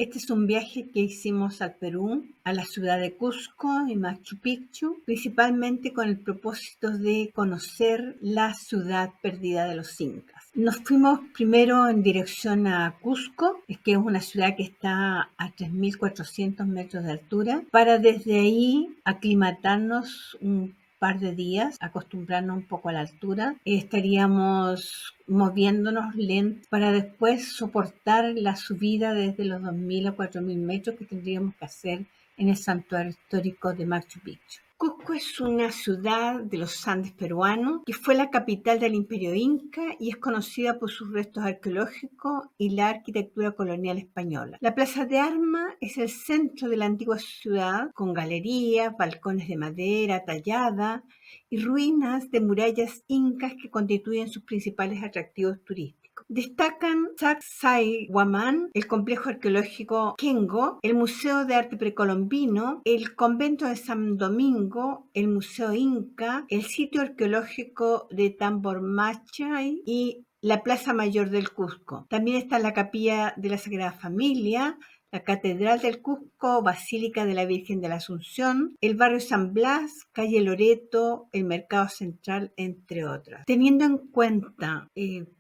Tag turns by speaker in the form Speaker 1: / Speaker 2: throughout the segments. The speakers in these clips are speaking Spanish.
Speaker 1: Este es un viaje que hicimos al Perú, a la ciudad de Cusco y Machu Picchu, principalmente con el propósito de conocer la ciudad perdida de los incas. Nos fuimos primero en dirección a Cusco, que es una ciudad que está a 3.400 metros de altura, para desde ahí aclimatarnos un par de días, acostumbrarnos un poco a la altura. Estaríamos moviéndonos lento para después soportar la subida desde los 2.000 a 4.000 metros que tendríamos que hacer en el santuario histórico de Machu Picchu. Cusco es una ciudad de los Andes peruanos que fue la capital del Imperio Inca y es conocida por sus restos arqueológicos y la arquitectura colonial española. La Plaza de Armas es el centro de la antigua ciudad con galerías, balcones de madera tallada y ruinas de murallas incas que constituyen sus principales atractivos turísticos. Destacan Sacsayhuamán, el complejo arqueológico Kengo, el Museo de Arte Precolombino, el Convento de San Domingo, el Museo Inca, el sitio arqueológico de Tambormachay y la Plaza Mayor del Cusco. También está la Capilla de la Sagrada Familia, la Catedral del Cusco, Basílica de la Virgen de la Asunción, el barrio San Blas, calle Loreto, el Mercado Central, entre otras. Teniendo en cuenta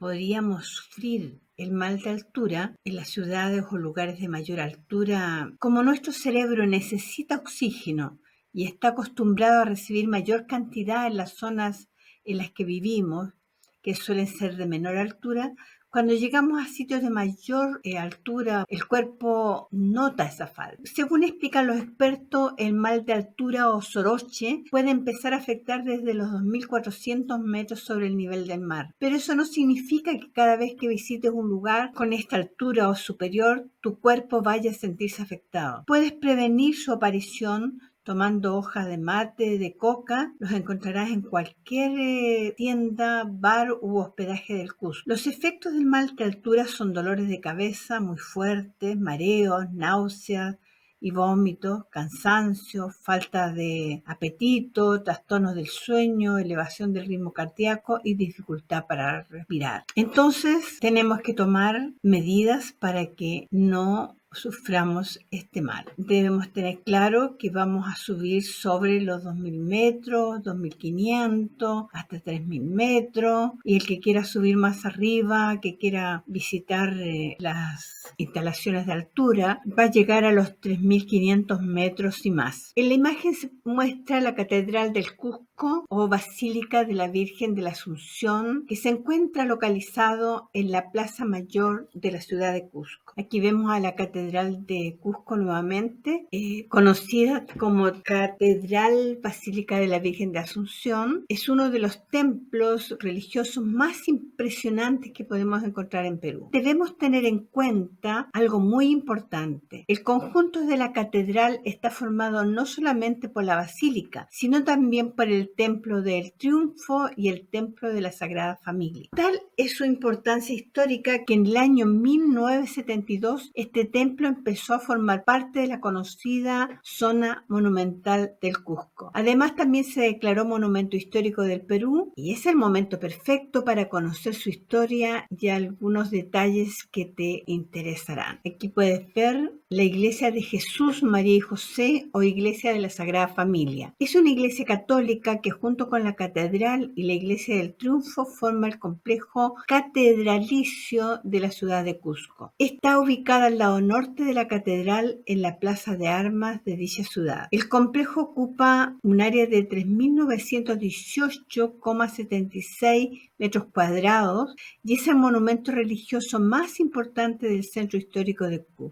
Speaker 1: podríamos sufrir el mal de altura en las ciudades o lugares de mayor altura, como nuestro cerebro necesita oxígeno y está acostumbrado a recibir mayor cantidad en las zonas en las que vivimos, que suelen ser de menor altura, cuando llegamos a sitios de mayor altura, el cuerpo nota esa falta. Según explican los expertos, el mal de altura o soroche puede empezar a afectar desde los 2.400 metros sobre el nivel del mar. Pero eso no significa que cada vez que visites un lugar con esta altura o superior, tu cuerpo vaya a sentirse afectado. Puedes prevenir su aparición tomando hojas de mate, de coca. Los encontrarás en cualquier tienda, bar u hospedaje del Cusco. Los efectos del mal de altura son dolores de cabeza muy fuertes, mareos, náuseas y vómitos, cansancio, falta de apetito, trastornos del sueño, elevación del ritmo cardíaco y dificultad para respirar. Entonces, tenemos que tomar medidas para que no suframos este mal. Debemos tener claro que vamos a subir sobre los 2.000 metros, 2.500, hasta 3.000 metros, y el que quiera subir más arriba, que quiera visitar las instalaciones de altura, va a llegar a los 3.500 metros y más. En la imagen se muestra la Catedral del Cusco o Basílica de la Virgen de la Asunción, que se encuentra localizado en la Plaza Mayor de la ciudad de Cusco. Aquí vemos a la Catedral de Cusco nuevamente, conocida como Catedral Basílica de la Virgen de Asunción. Es uno de los templos religiosos más impresionantes que podemos encontrar en Perú. Debemos tener en cuenta algo muy importante. El conjunto de la catedral está formado no solamente por la basílica, sino también por el Templo del Triunfo y el Templo de la Sagrada Familia. Tal es su importancia histórica que en el año 1972 este templo empezó a formar parte de la conocida zona monumental del Cusco. Además, también se declaró Monumento Histórico del Perú y es el momento perfecto para conocer su historia y algunos detalles que te interesarán. Aquí puedes ver la Iglesia de Jesús, María y José o Iglesia de la Sagrada Familia. Es una iglesia católica que junto con la catedral y la Iglesia del Triunfo forma el complejo catedralicio de la ciudad de Cusco. Está ubicada al lado norte de la catedral en la Plaza de Armas de dicha ciudad. El complejo ocupa un área de 3.918,76 metros cuadrados y es el monumento religioso más importante del centro histórico de Cusco.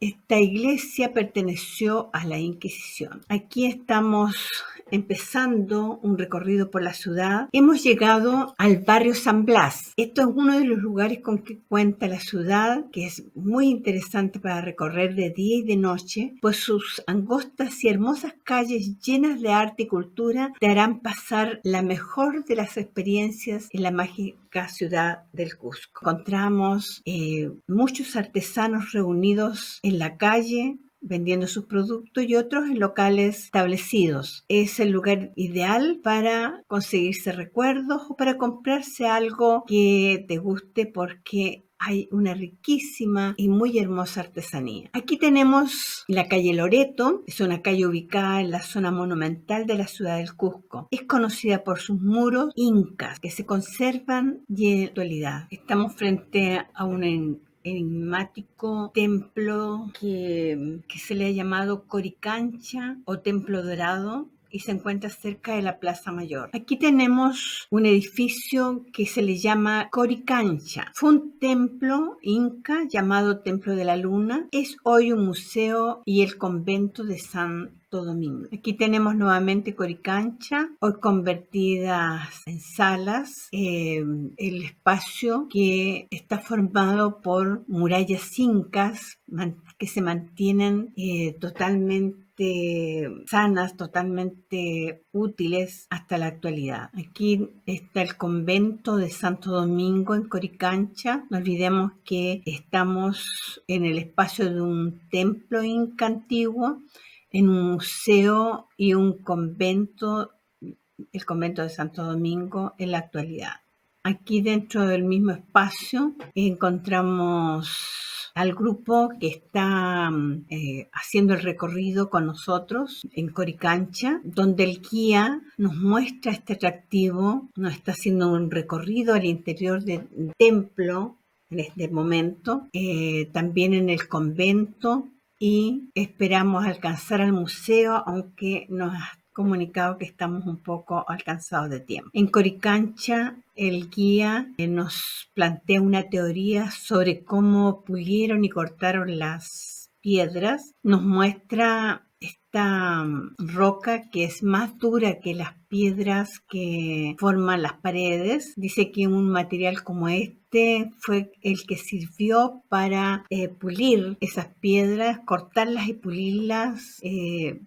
Speaker 1: Esta iglesia perteneció a la Inquisición. Aquí estamos empezando un recorrido por la ciudad. Hemos llegado al barrio San Blas. Esto es uno de los lugares con que cuenta la ciudad, que es muy interesante para recorrer de día y de noche, pues sus angostas y hermosas calles llenas de arte y cultura te harán pasar la mejor de las experiencias en la mágica ciudad del Cusco. Encontramos muchos artesanos reunidos en la calle, vendiendo sus productos y otros en locales establecidos. Es el lugar ideal para conseguirse recuerdos o para comprarse algo que te guste porque hay una riquísima y muy hermosa artesanía. Aquí tenemos la calle Loreto, es una calle ubicada en la zona monumental de la ciudad del Cusco. Es conocida por sus muros incas que se conservan y en la actualidad. Estamos frente a un enigmático templo que se le ha llamado Coricancha o Templo Dorado, y se encuentra cerca de la Plaza Mayor. Aquí tenemos un edificio que se le llama Coricancha. Fue un templo inca llamado Templo de la Luna. Es hoy un museo y el convento de Santo Domingo. Aquí tenemos nuevamente Coricancha, hoy convertidas en salas. El espacio que está formado por murallas incas que se mantienen totalmente sanas, totalmente útiles hasta la actualidad. Aquí está el convento de Santo Domingo en Coricancha. No olvidemos que estamos en el espacio de un templo inca antiguo, en un museo y un convento, el convento de Santo Domingo en la actualidad. Aquí dentro del mismo espacio encontramos al grupo que está haciendo el recorrido con nosotros en Coricancha, donde el guía nos muestra este atractivo, nos está haciendo un recorrido al interior del templo en este momento, también en el convento, y esperamos alcanzar al museo, aunque nos comunicado que estamos un poco alcanzados de tiempo. En Coricancha, el guía nos plantea una teoría sobre cómo pulieron y cortaron las piedras. Nos muestra esta roca que es más dura que las piedras que forman las paredes. Dice que un material como este fue el que sirvió para pulir esas piedras, cortarlas y pulirlas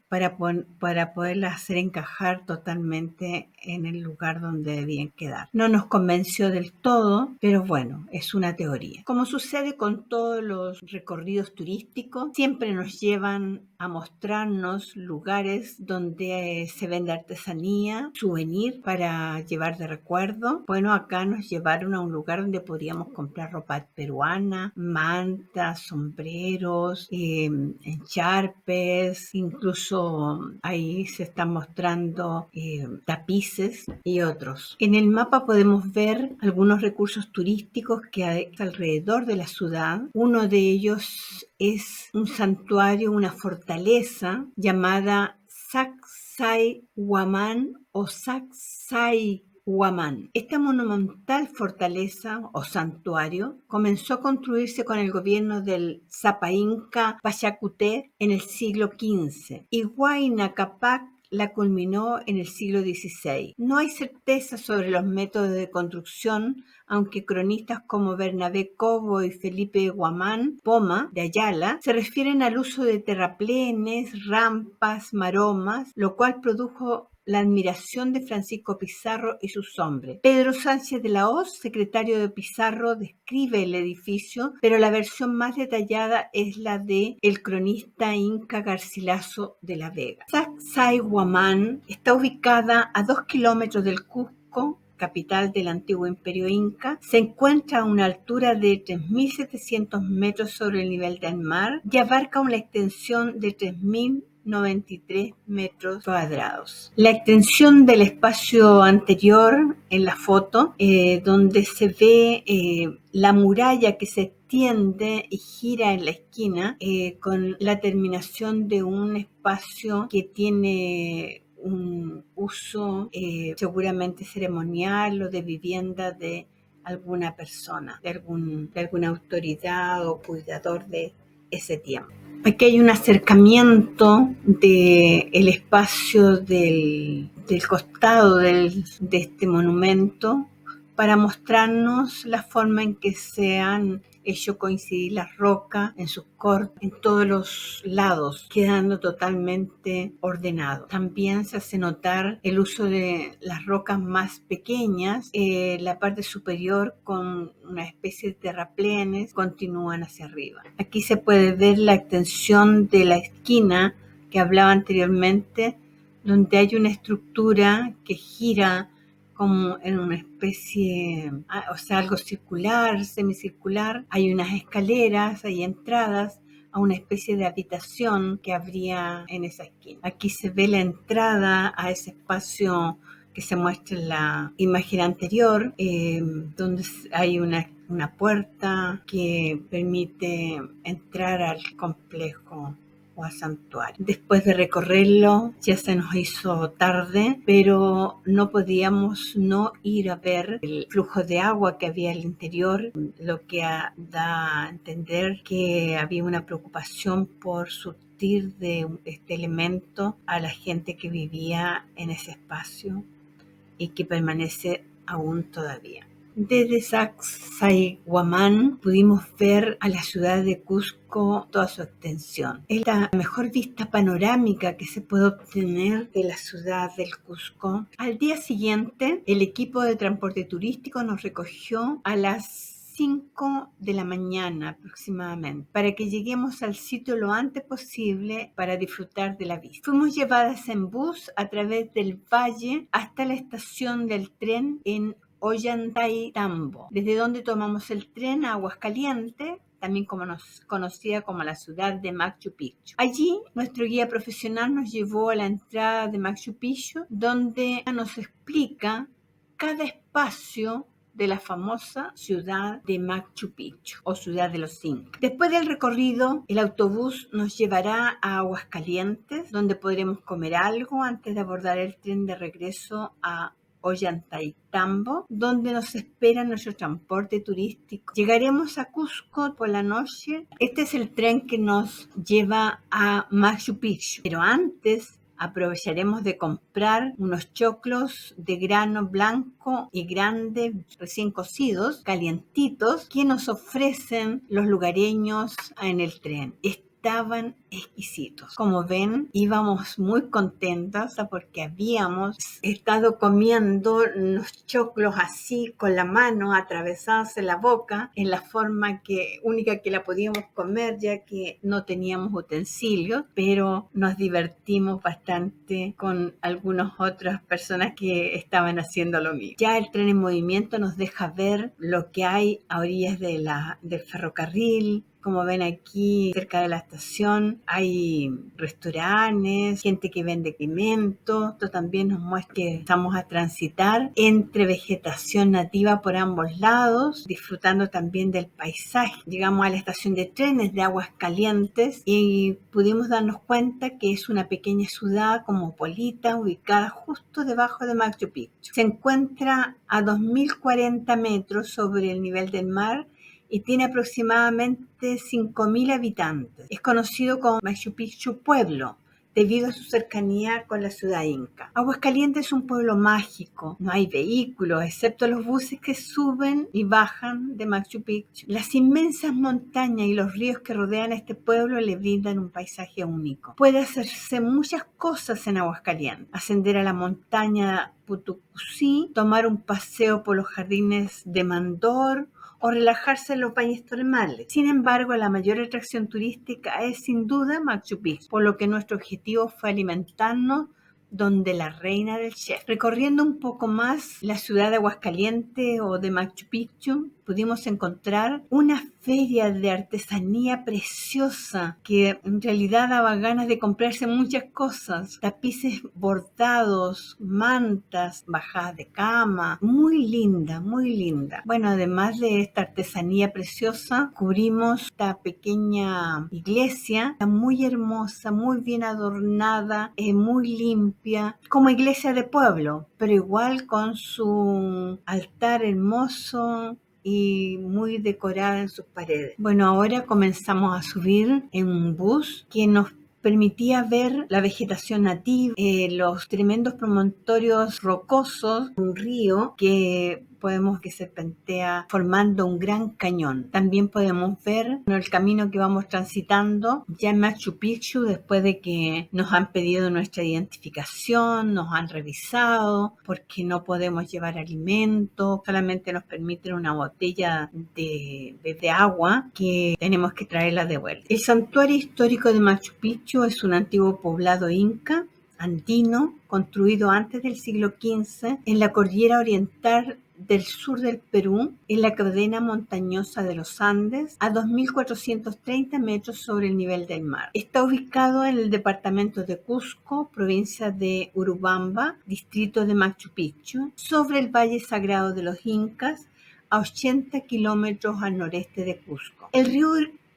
Speaker 1: para poderlas hacer encajar totalmente en el lugar donde debían quedar. No nos convenció del todo, pero bueno, es una teoría. Como sucede con todos los recorridos turísticos, siempre nos llevan a mostrarnos lugares donde se vende artesanía, souvenir para llevar de recuerdo. Bueno, acá nos llevaron a un lugar donde podíamos comprar ropa peruana, mantas, sombreros, encharpes, incluso ahí se están mostrando tapices y otros. En el mapa podemos ver algunos recursos turísticos que hay alrededor de la ciudad. Uno de ellos es un santuario, una fortaleza llamada Sacsayhuamán o Sacsayhuamán. Esta monumental fortaleza o santuario comenzó a construirse con el gobierno del Zapa Inca Pachacuté en el siglo XV y Huayna Cápac la culminó en el siglo XVI. No hay certeza sobre los métodos de construcción, aunque cronistas como Bernabé Cobo y Felipe Guamán Poma de Ayala se refieren al uso de terraplenes, rampas, maromas, lo cual produjo la admiración de Francisco Pizarro y sus hombres. Pedro Sánchez de la Hoz, secretario de Pizarro, describe el edificio, pero la versión más detallada es la de el cronista inca Garcilaso de la Vega. Sacsayhuamán está ubicada a 2 kilómetros del Cusco, capital del antiguo imperio inca. Se encuentra a una altura de 3.700 metros sobre el nivel del mar y abarca una extensión de 3.093 metros cuadrados. La extensión del espacio anterior en la foto, donde se ve la muralla que se extiende y gira en la esquina, con la terminación de un espacio que tiene un uso seguramente ceremonial o de vivienda de alguna persona, de alguna autoridad o cuidador de ese tiempo. Aquí hay un acercamiento del espacio del costado de este monumento para mostrarnos la forma en que se han hecho coincidir las rocas en sus cortes, en todos los lados, quedando totalmente ordenado. También se hace notar el uso de las rocas más pequeñas, la parte superior con una especie de terraplenes continúan hacia arriba. Aquí se puede ver la extensión de la esquina que hablaba anteriormente, donde hay una estructura que gira como en una especie, o sea, algo circular, semicircular. Hay unas escaleras, hay entradas a una especie de habitación que habría en esa esquina. Aquí se ve la entrada a ese espacio que se muestra en la imagen anterior, donde hay una puerta que permite entrar al complejo o al santuario. Después de recorrerlo ya se nos hizo tarde, pero no podíamos no ir a ver el flujo de agua que había al interior, lo que da a entender que había una preocupación por surtir de este elemento a la gente que vivía en ese espacio y que permanece aún todavía. Desde Sacsayhuamán pudimos ver a la ciudad de Cusco toda su extensión. Es la mejor vista panorámica que se puede obtener de la ciudad del Cusco. Al día siguiente, el equipo de transporte turístico nos recogió a las 5 de la mañana aproximadamente, para que lleguemos al sitio lo antes posible para disfrutar de la vista. Fuimos llevadas en bus a través del valle hasta la estación del tren en Ollantaytambo, desde donde tomamos el tren a Aguascalientes, también conocida como la ciudad de Machu Picchu. Allí, nuestro guía profesional nos llevó a la entrada de Machu Picchu, donde nos explica cada espacio de la famosa ciudad de Machu Picchu o ciudad de los incas. Después del recorrido, el autobús nos llevará a Aguascalientes, donde podremos comer algo antes de abordar el tren de regreso a Ollantaytambo, donde nos espera nuestro transporte turístico. Llegaremos a Cusco por la noche. Este es el tren que nos lleva a Machu Picchu, pero antes aprovecharemos de comprar unos choclos de grano blanco y grande, recién cocidos, calientitos, que nos ofrecen los lugareños en el tren. Estaban exquisitos. Como ven, íbamos muy contentas porque habíamos estado comiendo unos choclos así con la mano atravesadas en la boca, en la forma única que la podíamos comer, ya que no teníamos utensilios, pero nos divertimos bastante con algunas otras personas que estaban haciendo lo mismo. Ya el tren en movimiento nos deja ver lo que hay a orillas del ferrocarril. Como ven aquí, cerca de la estación, hay restaurantes, gente que vende alimentos. Esto también nos muestra que estamos a transitar entre vegetación nativa por ambos lados, disfrutando también del paisaje. Llegamos a la estación de trenes de Aguascalientes y pudimos darnos cuenta que es una pequeña ciudad cosmopolita ubicada justo debajo de Machu Picchu. Se encuentra a 2040 metros sobre el nivel del mar y tiene aproximadamente 5.000 habitantes. Es conocido como Machu Picchu Pueblo, debido a su cercanía con la ciudad inca. Aguascalientes es un pueblo mágico, no hay vehículos, excepto los buses que suben y bajan de Machu Picchu. Las inmensas montañas y los ríos que rodean este pueblo le brindan un paisaje único. Puede hacerse muchas cosas en Aguascalientes: ascender a la montaña Putucusí, tomar un paseo por los jardines de Mandor, o relajarse en los baños termales. Sin embargo, la mayor atracción turística es sin duda Machu Picchu, por lo que nuestro objetivo fue alimentarnos donde la reina del chef. Recorriendo un poco más la ciudad de Aguascalientes o de Machu Picchu, pudimos encontrar una feria de artesanía preciosa que en realidad daba ganas de comprarse muchas cosas: tapices bordados, mantas, bajadas de cama, muy linda, muy linda. Bueno, además de esta artesanía preciosa, cubrimos esta pequeña iglesia muy hermosa, muy bien adornada, muy limpia, como iglesia de pueblo, pero igual con su altar hermoso y muy decorada en sus paredes. Bueno, ahora comenzamos a subir en un bus que nos permitía ver la vegetación nativa, los tremendos promontorios rocosos, un río que serpentea formando un gran cañón. También podemos ver el camino que vamos transitando ya en Machu Picchu, después de que nos han pedido nuestra identificación, nos han revisado porque no podemos llevar alimentos, solamente nos permiten una botella de agua que tenemos que traerla de vuelta. El santuario histórico de Machu Picchu es un antiguo poblado inca andino construido antes del siglo XV en la cordillera oriental del sur del Perú, en la cadena montañosa de los Andes, a 2.430 metros sobre el nivel del mar. Está ubicado en el departamento de Cusco, provincia de Urubamba, distrito de Machu Picchu, sobre el Valle Sagrado de los Incas, a 80 kilómetros al noreste de Cusco. El río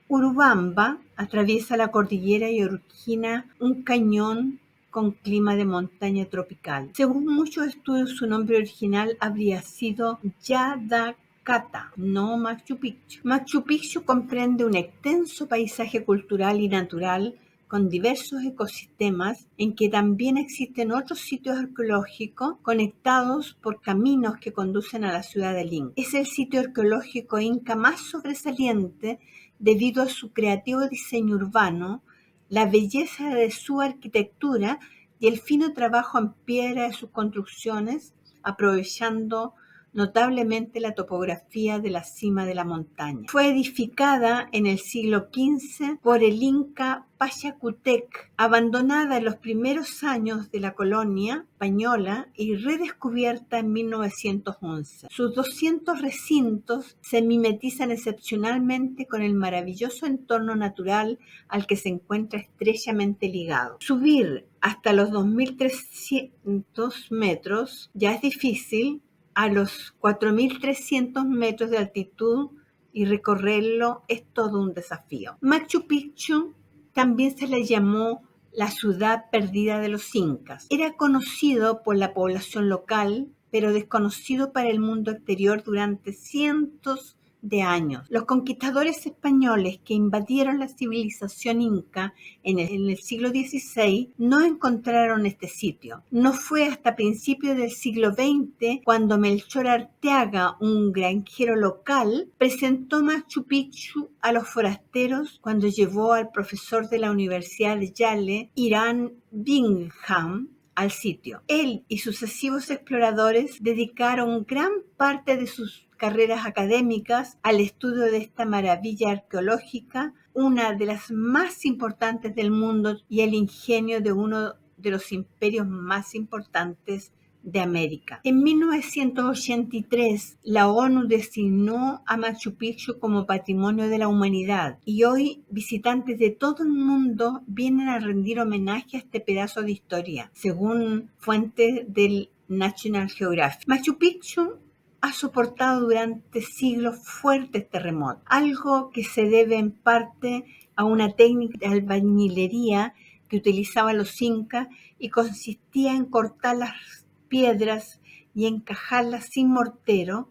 Speaker 1: Urubamba atraviesa la cordillera y origina un cañón con clima de montaña tropical. Según muchos estudios, su nombre original habría sido Yadacata, no Machu Picchu. Machu Picchu comprende un extenso paisaje cultural y natural con diversos ecosistemas, en que también existen otros sitios arqueológicos conectados por caminos que conducen a la ciudad de Lima. Es el sitio arqueológico inca más sobresaliente debido a su creativo diseño urbano, la belleza de su arquitectura y el fino trabajo en piedra de sus construcciones, aprovechando notablemente la topografía de la cima de la montaña. Fue edificada en el siglo XV por el inca Pachacútec, abandonada en los primeros años de la colonia española y redescubierta en 1911. Sus 200 recintos se mimetizan excepcionalmente con el maravilloso entorno natural al que se encuentra estrechamente ligado. Subir hasta los 2.300 metros ya es difícil, a los 4.300 metros de altitud, y recorrerlo es todo un desafío. Machu Picchu también se le llamó la ciudad perdida de los incas. Era conocido por la población local, pero desconocido para el mundo exterior durante cientos de años. Los conquistadores españoles que invadieron la civilización inca en el siglo XVI no encontraron este sitio. No fue hasta principios del siglo XX cuando Melchor Arteaga, un granjero local, presentó Machu Picchu a los forasteros cuando llevó al profesor de la Universidad de Yale, Irán Bingham, al sitio. Él y sucesivos exploradores dedicaron gran parte de sus carreras académicas al estudio de esta maravilla arqueológica, una de las más importantes del mundo y el ingenio de uno de los imperios más importantes de América. En 1983, la ONU designó a Machu Picchu como Patrimonio de la Humanidad y hoy visitantes de todo el mundo vienen a rendir homenaje a este pedazo de historia, según fuentes del National Geographic. Machu Picchu ha soportado durante siglos fuertes terremotos, algo que se debe en parte a una técnica de albañilería que utilizaban los incas y consistía en cortar las piedras y encajarlas sin mortero,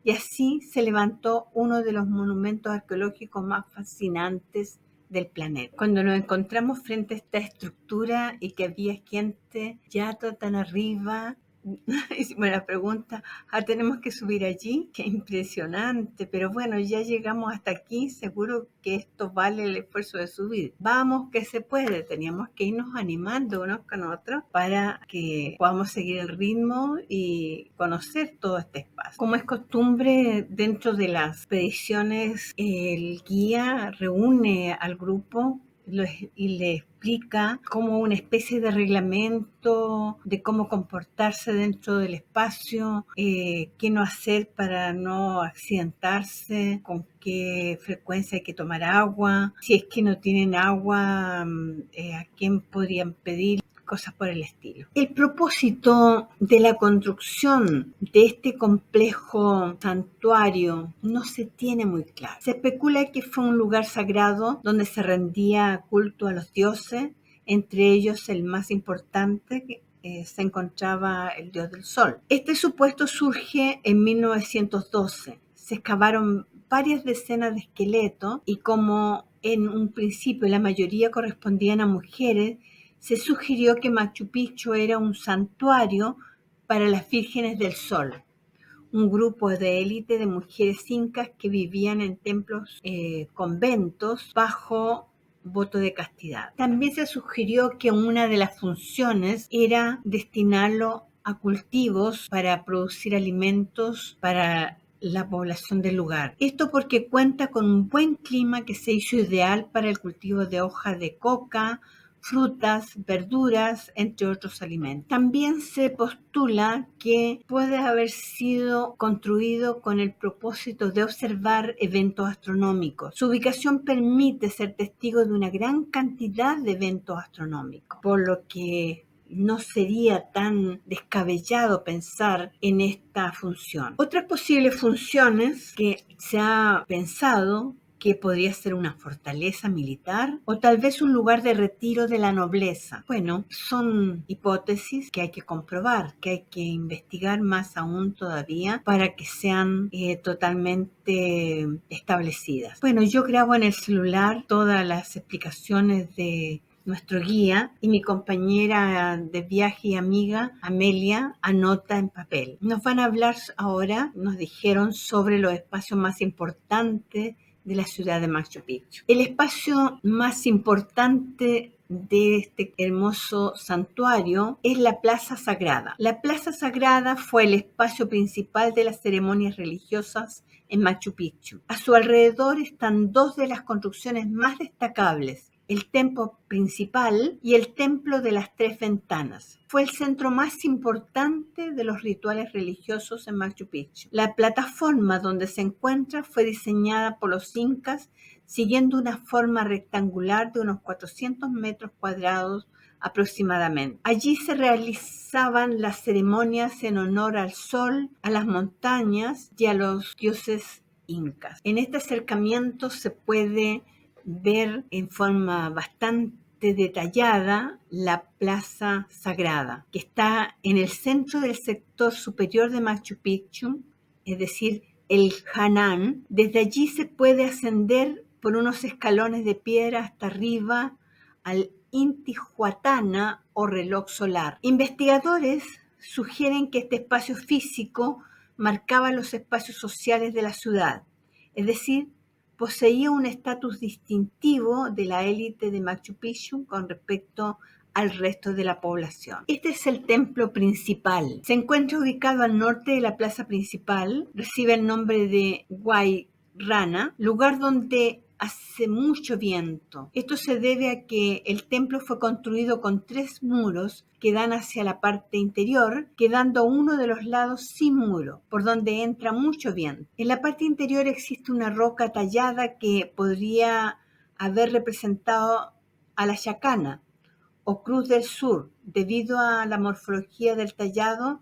Speaker 1: y así se levantó uno de los monumentos arqueológicos más fascinantes del planeta. Cuando nos encontramos frente a esta estructura y que había gente ya tan arriba, hicimos la pregunta, ¿tenemos que subir allí? Qué impresionante, pero bueno, ya llegamos hasta aquí, seguro que esto vale el esfuerzo de subir. Vamos que se puede, teníamos que irnos animando unos con otros para que podamos seguir el ritmo y conocer todo este espacio. Como es costumbre, dentro de las expediciones, el guía reúne al grupo y le explica como una especie de reglamento de cómo comportarse dentro del espacio, qué no hacer para no accidentarse, con qué frecuencia hay que tomar agua, si es que no tienen agua, a quién podrían pedir, cosas por el estilo. El propósito de la construcción de este complejo santuario no se tiene muy claro. Se especula que fue un lugar sagrado donde se rendía culto a los dioses, entre ellos el más importante que se encontraba el dios del sol. Este supuesto surge en 1912. Se excavaron varias decenas de esqueletos y como en un principio la mayoría correspondían a mujeres, se sugirió que Machu Picchu era un santuario para las vírgenes del sol, un grupo de élite de mujeres incas que vivían en templos, conventos, bajo voto de castidad. También se sugirió que una de las funciones era destinarlo a cultivos para producir alimentos para la población del lugar. Esto porque cuenta con un buen clima que se hizo ideal para el cultivo de hojas de coca, frutas, verduras, entre otros alimentos. También se postula que puede haber sido construido con el propósito de observar eventos astronómicos. Su ubicación permite ser testigo de una gran cantidad de eventos astronómicos, por lo que no sería tan descabellado pensar en esta función. Otras posibles funciones que se ha pensado que podría ser una fortaleza militar o tal vez un lugar de retiro de la nobleza. Bueno, son hipótesis que hay que comprobar, que hay que investigar más aún todavía para que sean totalmente establecidas. Bueno, yo grabo en el celular todas las explicaciones de nuestro guía y mi compañera de viaje y amiga Amelia anota en papel. Nos van a hablar ahora, nos dijeron, sobre los espacios más importantes de la ciudad de Machu Picchu. El espacio más importante de este hermoso santuario es la Plaza Sagrada. La Plaza Sagrada fue el espacio principal de las ceremonias religiosas en Machu Picchu. A su alrededor están dos de las construcciones más destacables: el templo principal y el templo de las tres ventanas. Fue el centro más importante de los rituales religiosos en Machu Picchu. La plataforma donde se encuentra fue diseñada por los incas siguiendo una forma rectangular de unos 400 metros cuadrados aproximadamente. Allí se realizaban las ceremonias en honor al sol, a las montañas y a los dioses incas. En este acercamiento se puede ver en forma bastante detallada la Plaza Sagrada, que está en el centro del sector superior de Machu Picchu, es decir, el Hanan. Desde allí se puede ascender por unos escalones de piedra hasta arriba al Intihuatana o reloj solar. Investigadores sugieren que este espacio físico marcaba los espacios sociales de la ciudad, es decir, poseía un estatus distintivo de la élite de Machu Picchu con respecto al resto de la población. Este es el templo principal. Se encuentra ubicado al norte de la plaza principal. Recibe el nombre de Huay Rana, lugar donde hace mucho viento. Esto se debe a que el templo fue construido con 3 muros que dan hacia la parte interior, quedando uno de los lados sin muro, por donde entra mucho viento. En la parte interior existe una roca tallada que podría haber representado a la Chacana o Cruz del Sur, debido a la morfología del tallado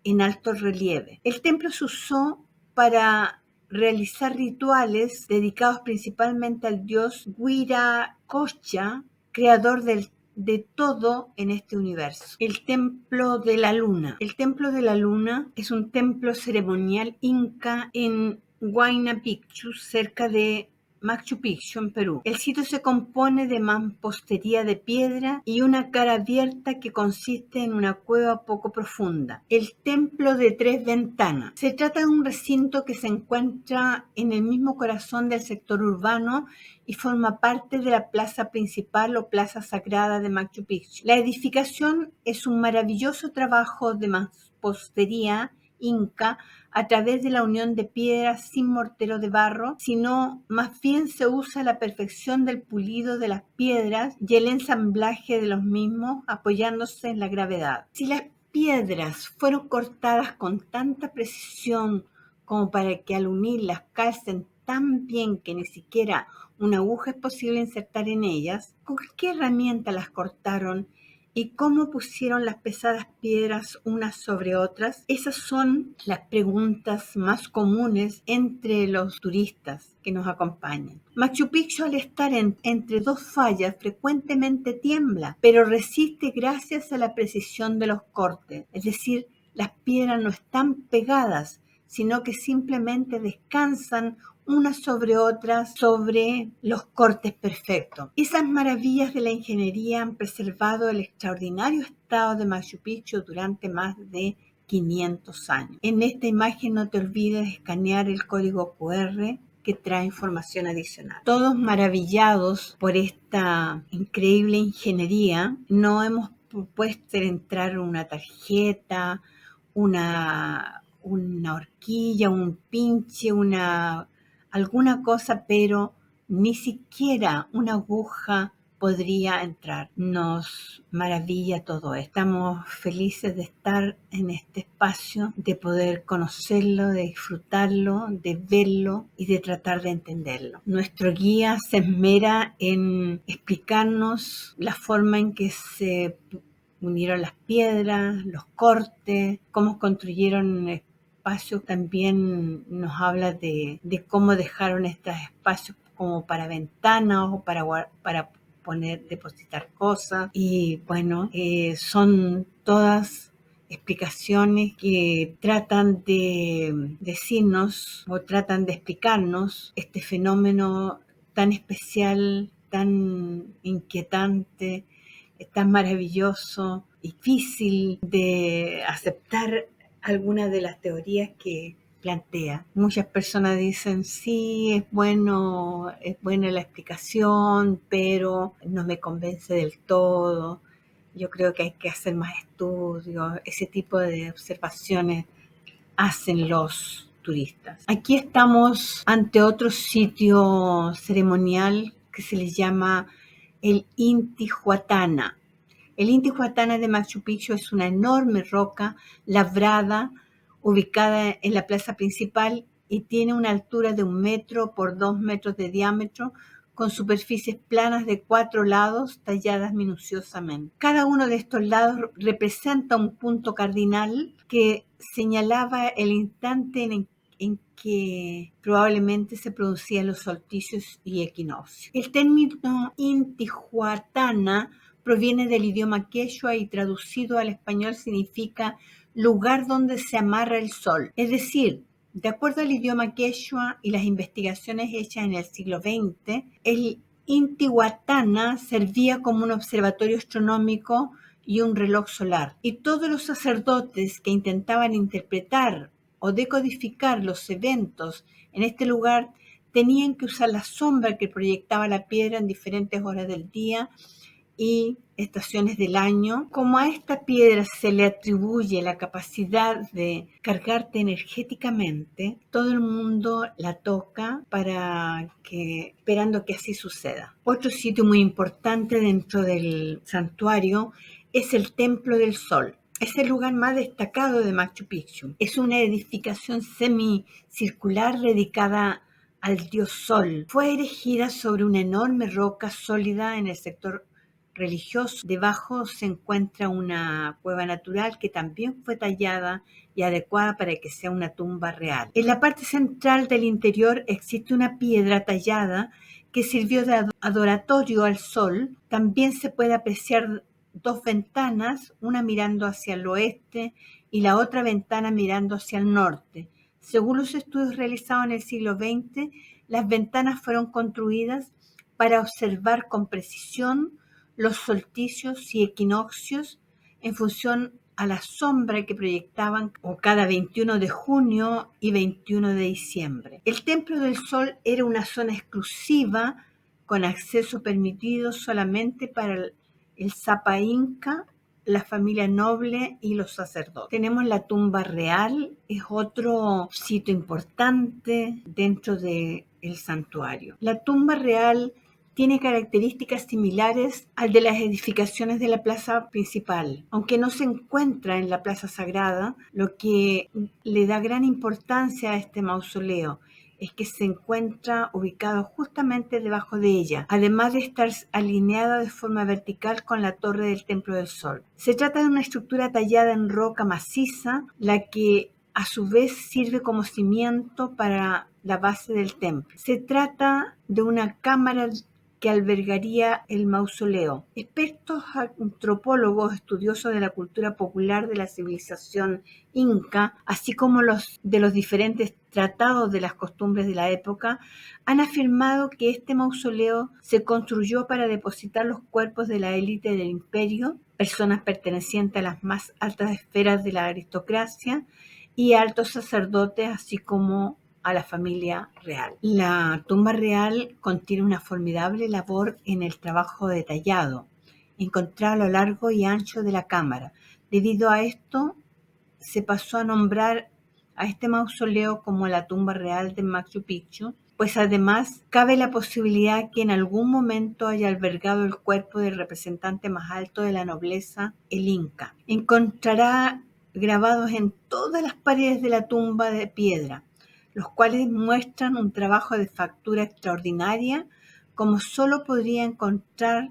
Speaker 1: en alto relieve. El templo se usó para realizar rituales dedicados principalmente al dios Huiracocha, creador de todo en este universo. El Templo de la Luna. El Templo de la Luna es un templo ceremonial inca en Huayna Picchu, cerca de Machu Picchu, en Perú. El sitio se compone de mampostería de piedra y una cara abierta que consiste en una cueva poco profunda. El templo de 3 ventanas. Se trata de un recinto que se encuentra en el mismo corazón del sector urbano y forma parte de la plaza principal o plaza sagrada de Machu Picchu. La edificación es un maravilloso trabajo de mampostería inca a través de la unión de piedras sin mortero de barro, sino más bien se usa la perfección del pulido de las piedras y el ensamblaje de los mismos apoyándose en la gravedad. Si las piedras fueron cortadas con tanta precisión como para que al unirlas calcen tan bien que ni siquiera una aguja es posible insertar en ellas, ¿con qué herramienta las cortaron y cómo pusieron las pesadas piedras unas sobre otras? Esas son las preguntas más comunes entre los turistas que nos acompañan. Machu Picchu, al estar entre 2 fallas, frecuentemente tiembla, pero resiste gracias a la precisión de los cortes. Es decir, las piedras no están pegadas, sino que simplemente descansan unas sobre otras sobre los cortes perfectos. Esas maravillas de la ingeniería han preservado el extraordinario estado de Machu Picchu durante más de 500 años. En esta imagen no te olvides de escanear el código QR que trae información adicional. Todos maravillados por esta increíble ingeniería, no hemos puesto entrar una tarjeta, una horquilla, un pinche, alguna cosa, pero ni siquiera una aguja podría entrar. Nos maravilla todo esto. Estamos felices de estar en este espacio, de poder conocerlo, de disfrutarlo, de verlo y de tratar de entenderlo. Nuestro guía se esmera en explicarnos la forma en que se unieron las piedras, los cortes, cómo construyeron espacios. También nos habla de cómo dejaron estos espacios como para ventanas o para depositar cosas. Y bueno, son todas explicaciones que tratan de decirnos o tratan de explicarnos este fenómeno tan especial, tan inquietante, tan maravilloso, difícil de aceptar algunas de las teorías que plantea. Muchas personas dicen, sí, es buena la explicación, pero no me convence del todo. Yo creo que hay que hacer más estudios. Ese tipo de observaciones hacen los turistas. Aquí estamos ante otro sitio ceremonial que se le llama el Intihuatana. El Intihuatana de Machu Picchu es una enorme roca labrada ubicada en la plaza principal y tiene una altura de 1 metro por 2 metros de diámetro, con superficies planas de 4 lados talladas minuciosamente. Cada uno de estos lados representa un punto cardinal que señalaba el instante en que probablemente se producían los solsticios y equinoccios. El término Intihuatana proviene del idioma quechua y traducido al español significa lugar donde se amarra el sol. Es decir, de acuerdo al idioma quechua y las investigaciones hechas en el siglo XX, el Intihuatana servía como un observatorio astronómico y un reloj solar. Y todos los sacerdotes que intentaban interpretar o decodificar los eventos en este lugar tenían que usar la sombra que proyectaba la piedra en diferentes horas del día y estaciones del año. Como a esta piedra se le atribuye la capacidad de cargarte energéticamente, todo el mundo la toca esperando que así suceda. Otro sitio muy importante dentro del santuario es el Templo del Sol. Es el lugar más destacado de Machu Picchu. Es una edificación semicircular dedicada al dios Sol. Fue erigida sobre una enorme roca sólida en el sector religioso. Debajo se encuentra una cueva natural que también fue tallada y adecuada para que sea una tumba real. En la parte central del interior existe una piedra tallada que sirvió de adoratorio al sol. También se puede apreciar 2 ventanas, una mirando hacia el oeste y la otra ventana mirando hacia el norte. Según los estudios realizados en el siglo XX, las ventanas fueron construidas para observar con precisión los solsticios y equinoccios en función a la sombra que proyectaban cada 21 de junio y 21 de diciembre. El Templo del Sol era una zona exclusiva con acceso permitido solamente para el Zapa Inca, la familia noble y los sacerdotes. Tenemos la tumba real, es otro sitio importante dentro del santuario. La tumba real tiene características similares al de las edificaciones de la plaza principal, aunque no se encuentra en la plaza sagrada. Lo que le da gran importancia a este mausoleo es que se encuentra ubicado justamente debajo de ella, además de estar alineada de forma vertical con la torre del Templo del Sol. Se trata de una estructura tallada en roca maciza, la que a su vez sirve como cimiento para la base del templo. Se trata de una cámara que albergaría el mausoleo. Expertos antropólogos estudiosos de la cultura popular de la civilización inca, así como los de los diferentes tratados de las costumbres de la época, han afirmado que este mausoleo se construyó para depositar los cuerpos de la élite del imperio, personas pertenecientes a las más altas esferas de la aristocracia y altos sacerdotes, así como a la familia real. La tumba real contiene una formidable labor en el trabajo detallado, encontrado a lo largo y ancho de la cámara. Debido a esto, se pasó a nombrar a este mausoleo como la tumba real de Machu Picchu, pues además cabe la posibilidad que en algún momento haya albergado el cuerpo del representante más alto de la nobleza, el Inca. Encontrará grabados en todas las paredes de la tumba de piedra, los cuales muestran un trabajo de factura extraordinaria, como solo podría encontrar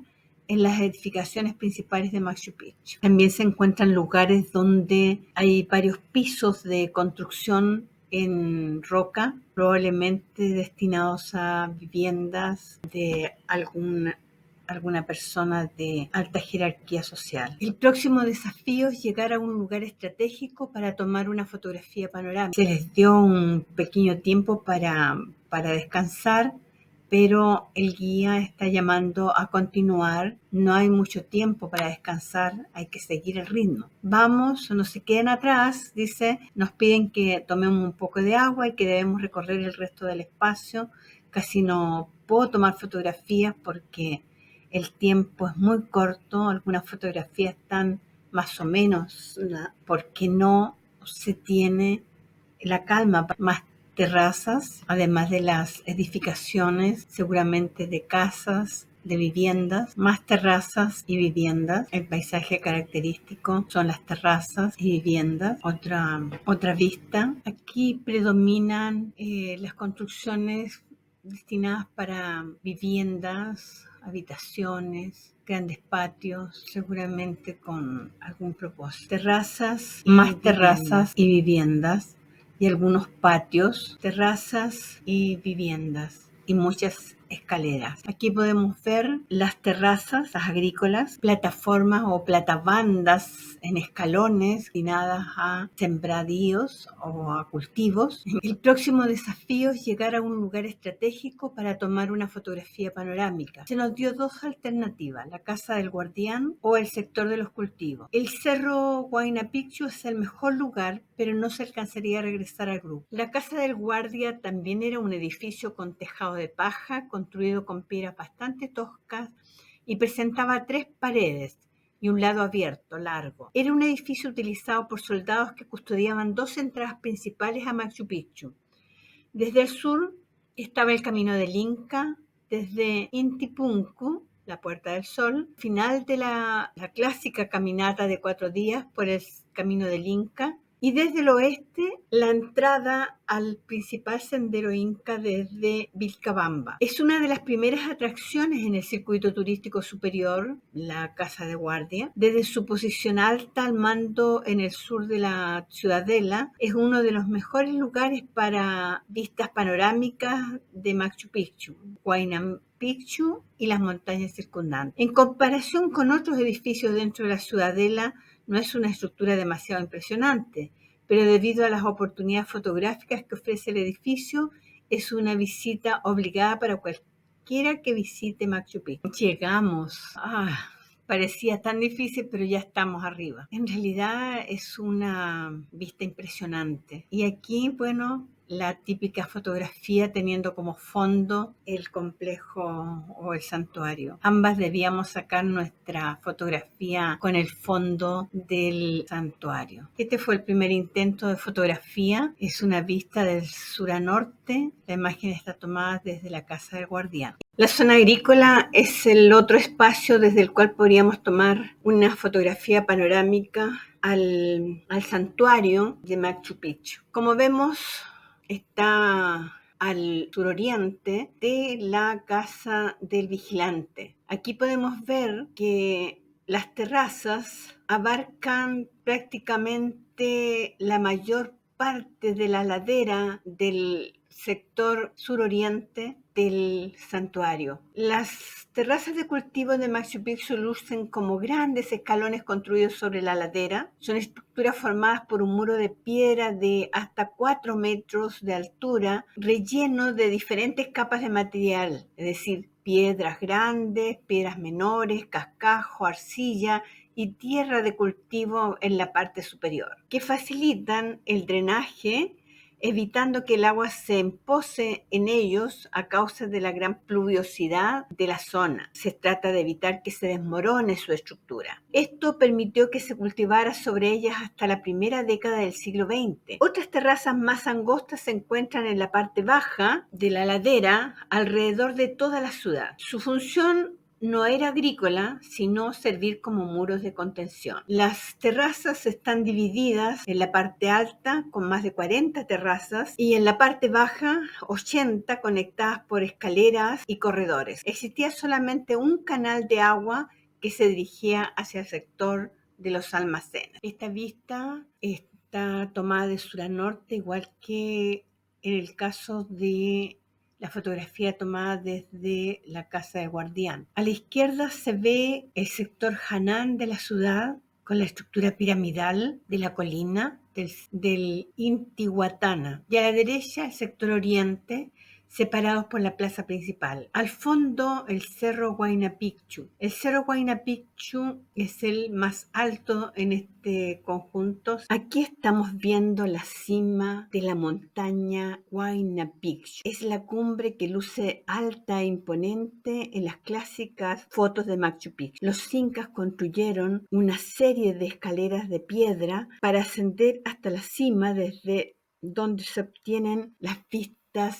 Speaker 1: en las edificaciones principales de Machu Picchu. También se encuentran lugares donde hay varios pisos de construcción en roca, probablemente destinados a viviendas de alguna persona de alta jerarquía social. El próximo desafío es llegar a un lugar estratégico para tomar una fotografía panorámica. Se les dio un pequeño tiempo para descansar, pero el guía está llamando a continuar. No hay mucho tiempo para descansar, hay que seguir el ritmo. Vamos, no se queden atrás, dice, nos piden que tomemos un poco de agua y que debemos recorrer el resto del espacio. Casi no puedo tomar fotografías porque el tiempo es muy corto, algunas fotografías están más o menos, porque no se tiene la calma. Más terrazas, además de las edificaciones, seguramente de casas, de viviendas, más terrazas y viviendas. El paisaje característico son las terrazas y viviendas. Otra vista. Aquí predominan las construcciones destinadas para viviendas, habitaciones, grandes patios, seguramente con algún propósito. Terrazas, más terrazas y viviendas, y algunos patios, terrazas y viviendas, y muchas escaleras. Aquí podemos ver las terrazas, las agrícolas, plataformas o platabandas en escalones destinadas a sembradíos o a cultivos. El próximo desafío es llegar a un lugar estratégico para tomar una fotografía panorámica. Se nos dio dos alternativas, la Casa del Guardián o el sector de los cultivos. El Cerro Huayna Picchu es el mejor lugar, pero no se alcanzaría a regresar al grupo. La Casa del Guardia también era un edificio con tejado de paja, construido con piedras bastante toscas, y presentaba 3 paredes y un lado abierto, largo. Era un edificio utilizado por soldados que custodiaban 2 entradas principales a Machu Picchu. Desde el sur estaba el Camino del Inca, desde Intipunku, la Puerta del Sol, final de la clásica caminata de 4 días por el Camino del Inca, y desde el oeste la entrada al principal sendero inca desde Vilcabamba. Es una de las primeras atracciones en el circuito turístico superior, la Casa de Guardia. Desde su posición alta al mando en el sur de la ciudadela, es uno de los mejores lugares para vistas panorámicas de Machu Picchu, Huayna Picchu y las montañas circundantes. En comparación con otros edificios dentro de la ciudadela, no es una estructura demasiado impresionante, pero debido a las oportunidades fotográficas que ofrece el edificio, es una visita obligada para cualquiera que visite Machu Picchu. Llegamos. Parecía tan difícil, pero ya estamos arriba. En realidad es una vista impresionante. Y aquí, bueno, la típica fotografía teniendo como fondo el complejo o el santuario. Ambas debíamos sacar nuestra fotografía con el fondo del santuario. Este fue el primer intento de fotografía. Es una vista del sur a norte. La imagen está tomada desde la Casa del Guardián. La zona agrícola es el otro espacio desde el cual podríamos tomar una fotografía panorámica al santuario de Machu Picchu. Como vemos, está al suroriente de la Casa del Vigilante. Aquí podemos ver que las terrazas abarcan prácticamente la mayor parte de la ladera del sector suroriente del santuario. Las terrazas de cultivo de Machu Picchu lucen como grandes escalones construidos sobre la ladera. Son estructuras formadas por un muro de piedra de hasta 4 metros de altura, relleno de diferentes capas de material, es decir, piedras grandes, piedras menores, cascajo, arcilla y tierra de cultivo en la parte superior, que facilitan el drenaje evitando que el agua se empose en ellos a causa de la gran pluviosidad de la zona. Se trata de evitar que se desmorone su estructura. Esto permitió que se cultivara sobre ellas hasta la primera década del siglo XX. Otras terrazas más angostas se encuentran en la parte baja de la ladera alrededor de toda la ciudad. Su función no era agrícola, sino servir como muros de contención. Las terrazas están divididas en la parte alta, con más de 40 terrazas, y en la parte baja, 80 conectadas por escaleras y corredores. Existía solamente un canal de agua que se dirigía hacia el sector de los almacenes. Esta vista está tomada de sur a norte, igual que en el caso de la fotografía tomada desde la casa de guardián. A la izquierda se ve el sector Hanan de la ciudad con la estructura piramidal de la colina del Intihuatana, y a la derecha el sector oriente, separados por la plaza principal. Al fondo, el cerro Huayna Picchu. El cerro Huayna Picchu es el más alto en este conjunto. Aquí estamos viendo la cima de la montaña Huayna Picchu. Es la cumbre que luce alta e imponente en las clásicas fotos de Machu Picchu. Los incas construyeron una serie de escaleras de piedra para ascender hasta la cima, desde donde se obtienen las vistas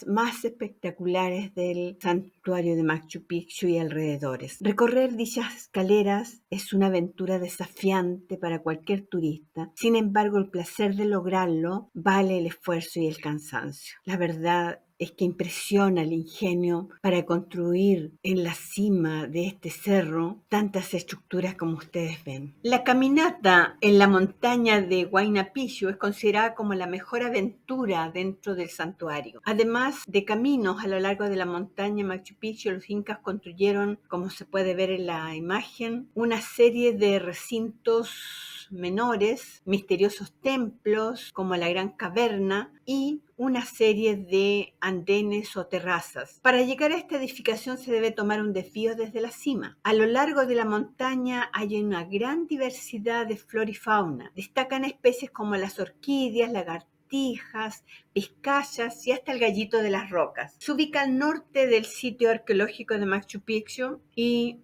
Speaker 1: más espectaculares del santuario de Machu Picchu y alrededores. Recorrer dichas escaleras es una aventura desafiante para cualquier turista. Sin embargo, el placer de lograrlo vale el esfuerzo y el cansancio. La verdad es que impresiona el ingenio para construir en la cima de este cerro tantas estructuras como ustedes ven. La caminata en la montaña de Huayna Picchu es considerada como la mejor aventura dentro del santuario. Además de caminos a lo largo de la montaña Machu Picchu, los incas construyeron, como se puede ver en la imagen, una serie de recintos menores, misteriosos templos como la Gran Caverna y una serie de andenes o terrazas. Para llegar a esta edificación se debe tomar un desvío desde la cima. A lo largo de la montaña hay una gran diversidad de flora y fauna. Destacan especies como las orquídeas, lagartijas, vizcayas y hasta el gallito de las rocas. Se ubica al norte del sitio arqueológico de Machu Picchu y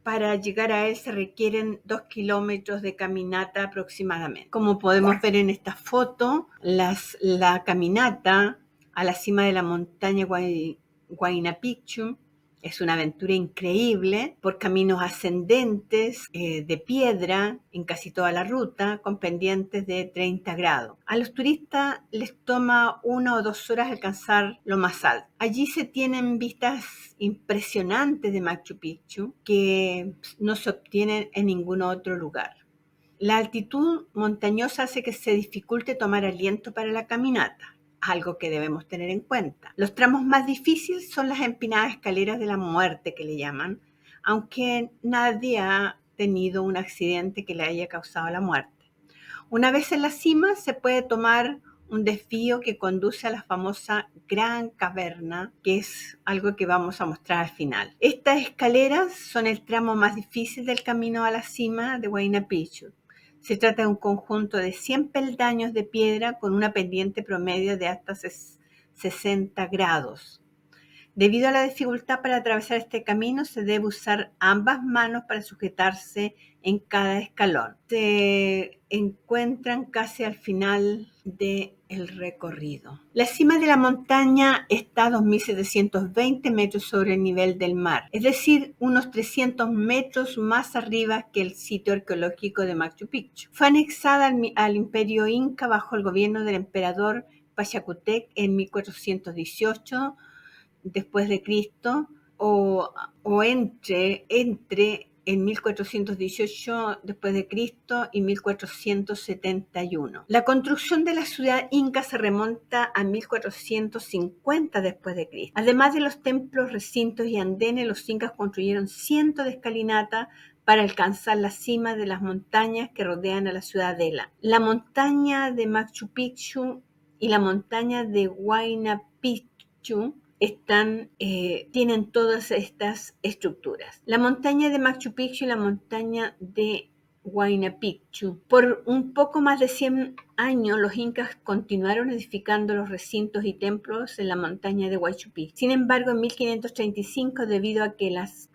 Speaker 1: para llegar a él se requieren 2 kilómetros de caminata aproximadamente. Como podemos ver en esta foto, la caminata a la cima de la montaña Huayna Picchu es una aventura increíble por caminos ascendentes de piedra en casi toda la ruta, con pendientes de 30 grados. A los turistas les toma 1 o 2 horas alcanzar lo más alto. Allí se tienen vistas impresionantes de Machu Picchu que no se obtienen en ningún otro lugar. La altitud montañosa hace que se dificulte tomar aliento para la caminata, algo que debemos tener en cuenta. Los tramos más difíciles son las empinadas escaleras de la muerte, que le llaman, aunque nadie ha tenido un accidente que le haya causado la muerte. Una vez en la cima se puede tomar un desvío que conduce a la famosa Gran Caverna, que es algo que vamos a mostrar al final. Estas escaleras son el tramo más difícil del camino a la cima de Huayna Picchu. Se trata de un conjunto de 100 peldaños de piedra con una pendiente promedio de hasta 60 grados. Debido a la dificultad para atravesar este camino, se debe usar ambas manos para sujetarse en cada escalón. Se encuentran casi al final del recorrido. La cima de la montaña está a 2.720 metros sobre el nivel del mar, es decir, unos 300 metros más arriba que el sitio arqueológico de Machu Picchu. Fue anexada al Imperio Inca bajo el gobierno del emperador Pachacútec en 1418 después de Cristo o entre en 1418 después de Cristo y 1471. La construcción de la ciudad inca se remonta a 1450 después de Cristo. Además de los templos, recintos y andenes, los incas construyeron cientos de escalinatas para alcanzar la cima de las montañas que rodean a la ciudadela. La montaña de Machu Picchu y la montaña de Huayna Picchu tienen todas estas estructuras. La montaña de Machu Picchu y la montaña de Huayna Picchu. Por un poco más de 100 años, los incas continuaron edificando los recintos y templos en la montaña de Huaychu Picchu. Sin embargo, en 1535, debido a que las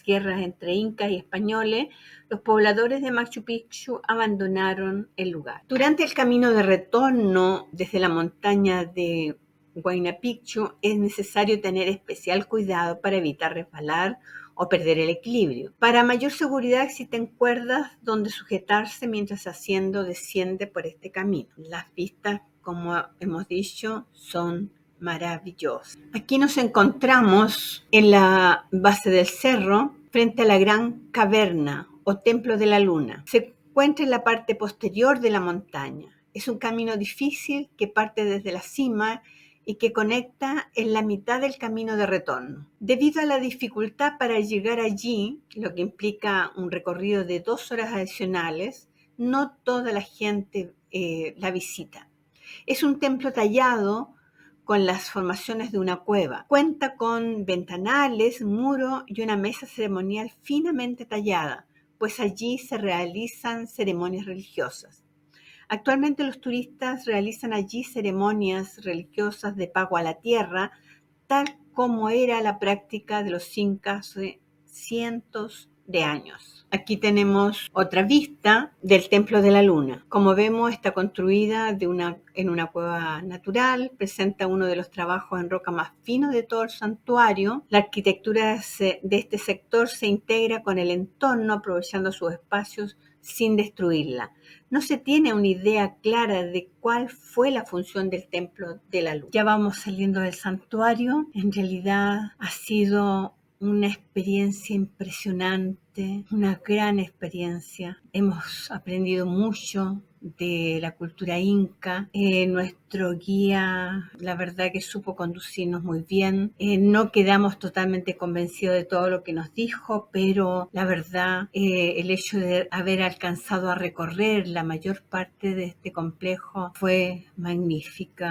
Speaker 1: guerras entre incas y españoles, los pobladores de Machu Picchu abandonaron el lugar. Durante el camino de retorno desde la montaña de Huayna Picchu es necesario tener especial cuidado para evitar resbalar o perder el equilibrio. Para mayor seguridad existen cuerdas donde sujetarse mientras desciende por este camino. Las vistas, como hemos dicho, son maravillosas. Aquí nos encontramos en la base del cerro, frente a la gran caverna o templo de la luna. Se encuentra en la parte posterior de la montaña. Es un camino difícil que parte desde la cima y que conecta en la mitad del camino de retorno. Debido a la dificultad para llegar allí, lo que implica un recorrido de 2 horas adicionales, no toda la gente la visita. Es un templo tallado con las formaciones de una cueva. Cuenta con ventanales, muro y una mesa ceremonial finamente tallada, pues allí se realizan ceremonias religiosas. Actualmente los turistas realizan allí ceremonias religiosas de pago a la tierra, tal como era la práctica de los incas hace cientos de años. Aquí tenemos otra vista del Templo de la Luna. Como vemos, está construida en una cueva natural, presenta uno de los trabajos en roca más finos de todo el santuario. La arquitectura de este sector se integra con el entorno, aprovechando sus espacios sin destruirla. No se tiene una idea clara de cuál fue la función del Templo de la Luna. Ya vamos saliendo del santuario. En realidad ha sido una experiencia impresionante, una gran experiencia. Hemos aprendido mucho de la cultura inca. Nuestro guía, la verdad que supo conducirnos muy bien. No quedamos totalmente convencidos de todo lo que nos dijo, pero la verdad, el hecho de haber alcanzado a recorrer la mayor parte de este complejo fue magnífico.